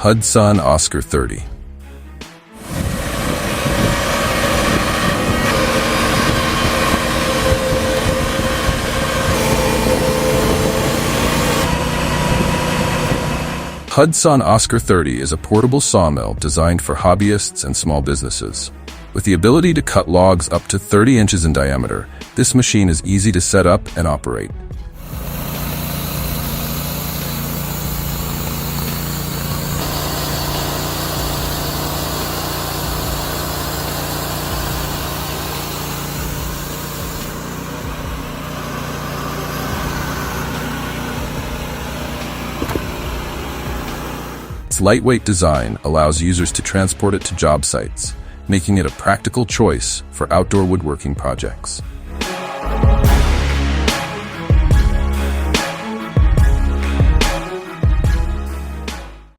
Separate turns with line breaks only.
Hud-Son Oscar 30. Hud-Son Oscar 30 is a portable sawmill designed for hobbyists and small businesses. With the ability to cut logs up to 30 inches in diameter, this machine is easy to set up and operate. Its lightweight design allows users to transport it to job sites, making it a practical choice for outdoor woodworking projects.